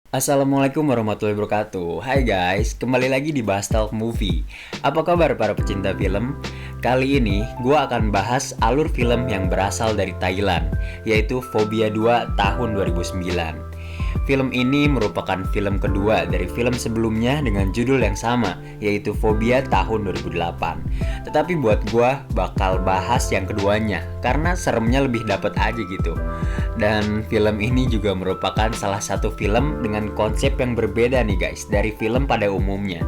Assalamualaikum warahmatullahi wabarakatuh. Hai guys, kembali lagi di Bahas Talk Movie. Apa kabar para pecinta film? Kali ini gue akan bahas alur film yang berasal dari Thailand, yaitu Fobia 2 tahun 2009. Film ini merupakan film kedua dari film sebelumnya dengan judul yang sama, yaitu Fobia tahun 2008. Tetapi buat gue bakal bahas yang keduanya, karena seremnya lebih dapet aja gitu. Dan film ini juga merupakan salah satu film dengan konsep yang berbeda nih guys, dari film pada umumnya.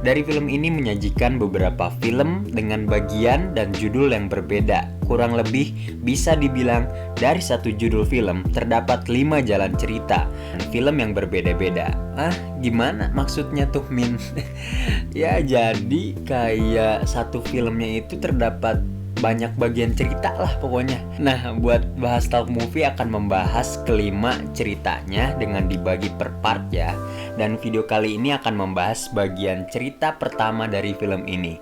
Dari film ini menyajikan beberapa film dengan bagian dan judul yang berbeda. Kurang lebih bisa dibilang dari satu judul film terdapat 5 jalan cerita dan film yang berbeda-beda. Gimana maksudnya tuh Min? Ya jadi kayak satu filmnya itu terdapat banyak bagian cerita lah pokoknya. Nah, buat bahas Talk Movie akan membahas kelima ceritanya dengan dibagi per part ya. Dan video kali ini akan membahas bagian cerita pertama dari film ini.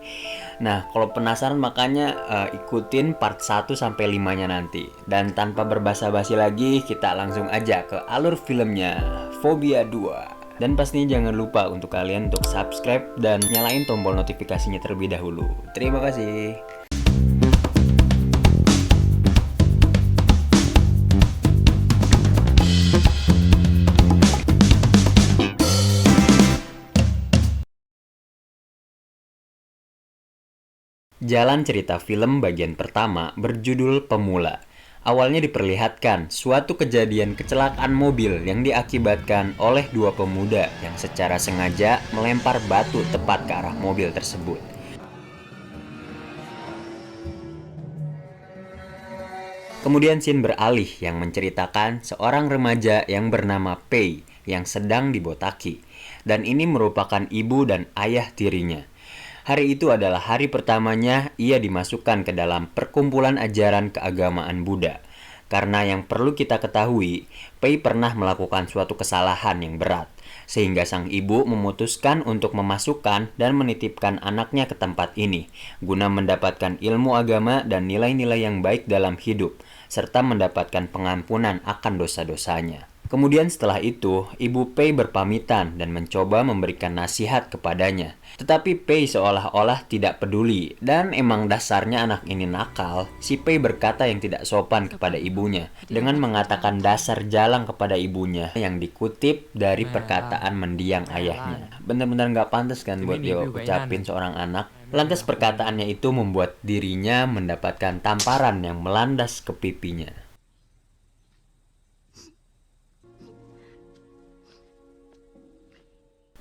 Nah, kalau penasaran makanya ikutin part 1 sampai 5-nya nanti. Dan tanpa berbasa-basi lagi, kita langsung aja ke alur filmnya, Fobia 2. Dan pastinya jangan lupa untuk kalian untuk subscribe dan nyalain tombol notifikasinya terlebih dahulu. Terima kasih. Jalan cerita film bagian pertama berjudul Pemula. Awalnya diperlihatkan suatu kejadian kecelakaan mobil yang diakibatkan oleh dua pemuda yang secara sengaja melempar batu tepat ke arah mobil tersebut. Kemudian scene beralih yang menceritakan seorang remaja yang bernama Pei yang sedang dibotaki. Dan ini merupakan ibu dan ayah tirinya. Hari itu adalah hari pertamanya ia dimasukkan ke dalam perkumpulan ajaran keagamaan Buddha. Karena yang perlu kita ketahui, Pei pernah melakukan suatu kesalahan yang berat, sehingga sang ibu memutuskan untuk memasukkan dan menitipkan anaknya ke tempat ini, guna mendapatkan ilmu agama dan nilai-nilai yang baik dalam hidup, serta mendapatkan pengampunan akan dosa-dosanya. Kemudian setelah itu, Ibu Pei berpamitan dan mencoba memberikan nasihat kepadanya. Tetapi Pei seolah-olah tidak peduli, dan emang dasarnya anak ini nakal. Si Pei berkata yang tidak sopan kepada ibunya, dengan mengatakan dasar jalang kepada ibunya yang dikutip dari perkataan mendiang ayahnya. Benar-benar gak pantas kan buat dia ucapin seorang anak. Lantas perkataannya itu membuat dirinya mendapatkan tamparan yang melandas ke pipinya.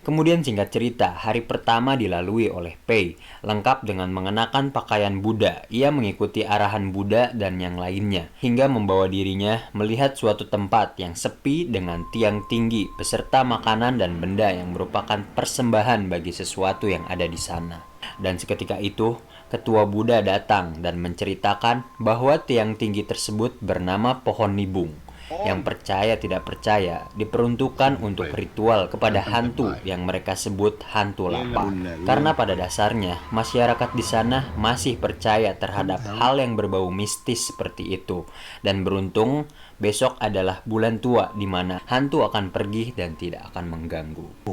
Kemudian singkat cerita, hari pertama dilalui oleh Pei, lengkap dengan mengenakan pakaian Buddha. Ia mengikuti arahan Buddha dan yang lainnya, hingga membawa dirinya melihat suatu tempat yang sepi dengan tiang tinggi, beserta makanan dan benda yang merupakan persembahan bagi sesuatu yang ada di sana. Dan seketika itu, ketua Buddha datang dan menceritakan bahwa tiang tinggi tersebut bernama Pohon Nibung. Yang percaya tidak percaya diperuntukkan untuk ritual kepada hantu yang mereka sebut hantu lapar. Karena pada dasarnya masyarakat di sana masih percaya terhadap hal yang berbau mistis seperti itu. Dan beruntung besok adalah bulan tua di mana hantu akan pergi dan tidak akan mengganggu.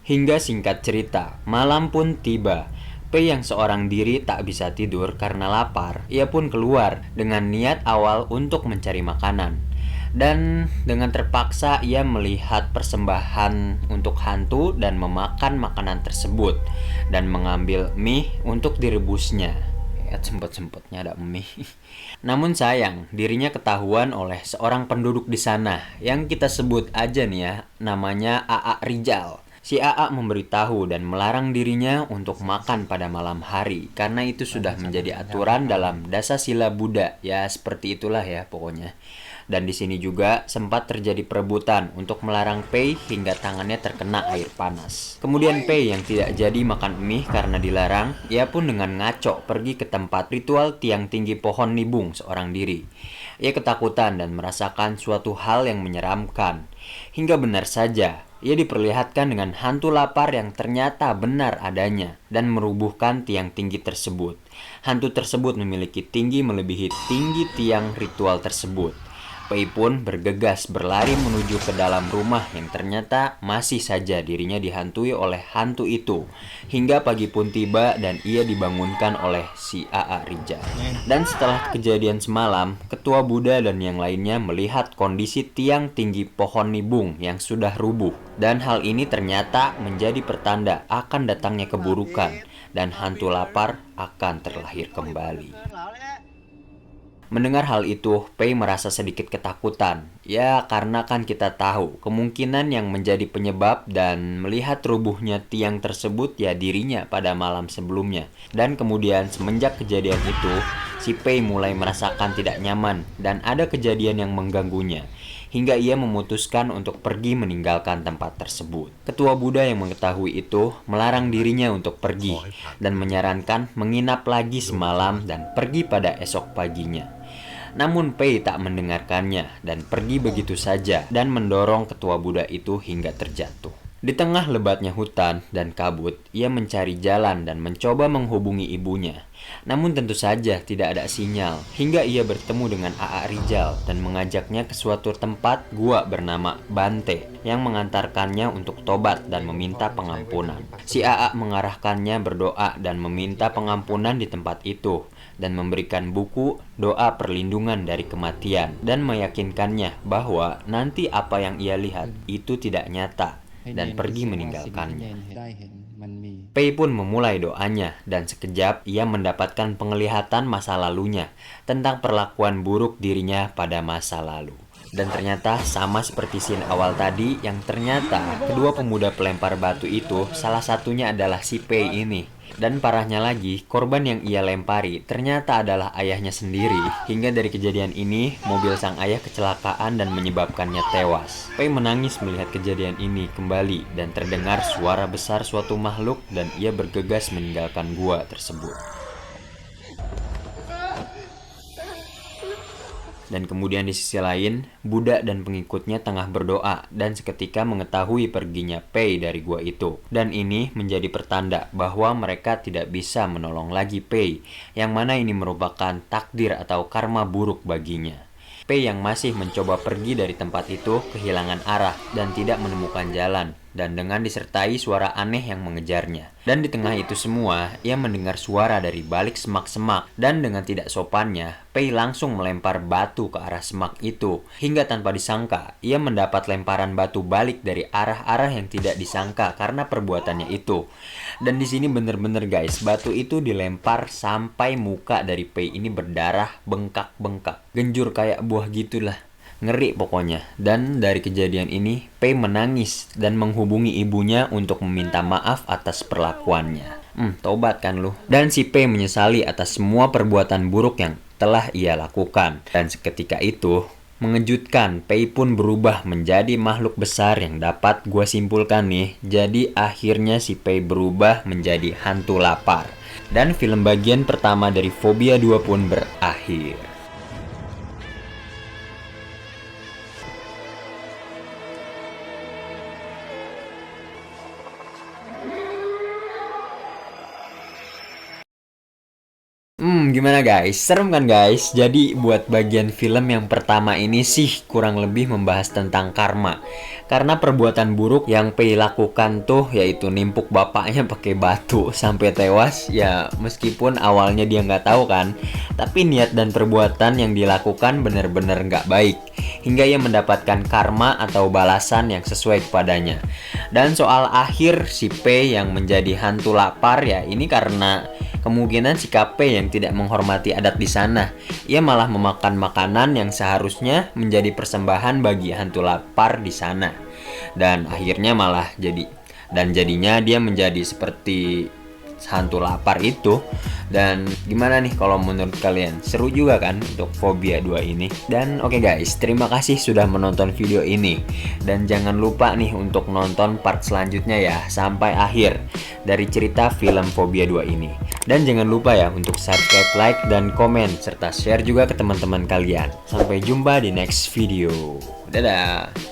Hingga singkat cerita, malam pun tiba. Pei yang seorang diri tak bisa tidur karena lapar, ia pun keluar dengan niat awal untuk mencari makanan. Dan dengan terpaksa ia melihat persembahan untuk hantu dan memakan makanan tersebut dan mengambil mie untuk direbusnya. Ya sempet-sempetnya ada mie. Namun sayang, dirinya ketahuan oleh seorang penduduk di sana yang kita sebut aja nih ya, namanya Aa Rijal. Si Aa memberitahu dan melarang dirinya untuk makan pada malam hari karena itu sudah menjadi aturan dalam dasasila Buddha. Ya seperti itulah ya pokoknya. Dan di sini juga sempat terjadi perebutan untuk melarang Pei hingga tangannya terkena air panas. Kemudian Pei yang tidak jadi makan mie karena dilarang, ia pun dengan ngaco pergi ke tempat ritual tiang tinggi pohon nibung seorang diri. Ia ketakutan dan merasakan suatu hal yang menyeramkan. Hingga benar saja, ia diperlihatkan dengan hantu lapar yang ternyata benar adanya dan merubuhkan tiang tinggi tersebut. Hantu tersebut memiliki tinggi melebihi tinggi tiang ritual tersebut. Pei pun bergegas berlari menuju ke dalam rumah yang ternyata masih saja dirinya dihantui oleh hantu itu. Hingga pagi pun tiba dan ia dibangunkan oleh si A.A. Rijal. Dan setelah kejadian semalam, Ketua Buddha dan yang lainnya melihat kondisi tiang tinggi pohon nibung yang sudah rubuh. Dan hal ini ternyata menjadi pertanda akan datangnya keburukan dan hantu lapar akan terlahir kembali. Mendengar hal itu, Pei merasa sedikit ketakutan. Ya, karena kan kita tahu kemungkinan yang menjadi penyebab dan melihat rubuhnya tiang tersebut ya dirinya pada malam sebelumnya. Dan kemudian semenjak kejadian itu, si Pei mulai merasakan tidak nyaman dan ada kejadian yang mengganggunya. Hingga ia memutuskan untuk pergi meninggalkan tempat tersebut. Ketua Buddha yang mengetahui itu melarang dirinya untuk pergi dan menyarankan menginap lagi semalam dan pergi pada esok paginya. Namun Pei tak mendengarkannya dan pergi begitu saja dan mendorong Ketua Buddha itu hingga terjatuh. Di tengah lebatnya hutan dan kabut, ia mencari jalan dan mencoba menghubungi ibunya. Namun tentu saja tidak ada sinyal, hingga ia bertemu dengan A.A. Rijal dan mengajaknya ke suatu tempat gua bernama Bante yang mengantarkannya untuk tobat dan meminta pengampunan. Si A.A. mengarahkannya berdoa dan meminta pengampunan di tempat itu dan memberikan buku doa perlindungan dari kematian dan meyakinkannya bahwa nanti apa yang ia lihat itu tidak nyata dan pergi meninggalkannya. Pei pun memulai doanya dan sekejap ia mendapatkan penglihatan masa lalunya tentang perlakuan buruk dirinya pada masa lalu. Dan ternyata sama seperti scene awal tadi yang ternyata kedua pemuda pelempar batu itu salah satunya adalah si Pei ini. Dan parahnya lagi, korban yang ia lempari ternyata adalah ayahnya sendiri. Hingga dari kejadian ini, mobil sang ayah kecelakaan dan menyebabkannya tewas. Pei menangis melihat kejadian ini kembali dan terdengar suara besar suatu makhluk dan ia bergegas meninggalkan gua tersebut. Dan kemudian di sisi lain, Buddha dan pengikutnya tengah berdoa dan seketika mengetahui perginya Pei dari gua itu. Dan ini menjadi pertanda bahwa mereka tidak bisa menolong lagi Pei, yang mana ini merupakan takdir atau karma buruk baginya. Pei yang masih mencoba pergi dari tempat itu kehilangan arah dan tidak menemukan jalan. Dan dengan disertai suara aneh yang mengejarnya. Dan di tengah itu semua, ia mendengar suara dari balik semak-semak. Dan dengan tidak sopannya, Pei langsung melempar batu ke arah semak itu. Hingga tanpa disangka, ia mendapat lemparan batu balik dari arah-arah yang tidak disangka karena perbuatannya itu. Dan di sini bener-bener guys, batu itu dilempar sampai muka dari Pei ini berdarah, bengkak-bengkak. Genjur kayak buah gitulah. Ngeri pokoknya. Dan dari kejadian ini, Pei menangis dan menghubungi ibunya untuk meminta maaf atas perlakuannya. Tobat kan lu. Dan si Pei menyesali atas semua perbuatan buruk yang telah ia lakukan. Dan seketika itu, mengejutkan, Pei pun berubah menjadi makhluk besar yang dapat gua simpulkan nih. Jadi akhirnya si Pei berubah menjadi hantu lapar. Dan film bagian pertama dari Fobia 2 pun berakhir. Gimana guys? Serem kan guys? Jadi buat bagian film yang pertama ini sih kurang lebih membahas tentang karma. Karena perbuatan buruk yang Pei lakukan tuh yaitu nimpuk bapaknya pakai batu sampai tewas. Ya meskipun awalnya dia nggak tahu kan, tapi niat dan perbuatan yang dilakukan benar-benar nggak baik. Hingga ia mendapatkan karma atau balasan yang sesuai kepadanya. Dan soal akhir si Pei yang menjadi hantu lapar ya ini karena kemungkinan sikap Pei yang tidak menghormati adat di sana. Ia malah memakan makanan yang seharusnya menjadi persembahan bagi hantu lapar di sana. Dan akhirnya malah jadinya dia menjadi seperti hantu lapar itu. Dan gimana nih kalau menurut kalian? Seru juga kan untuk Fobia 2 ini? Dan oke guys, terima kasih sudah menonton video ini. Dan jangan lupa nih untuk nonton part selanjutnya ya sampai akhir dari cerita film Fobia 2 ini. Dan jangan lupa ya untuk subscribe, like, dan komen serta share juga ke teman-teman kalian. Sampai jumpa di next video. Dadah.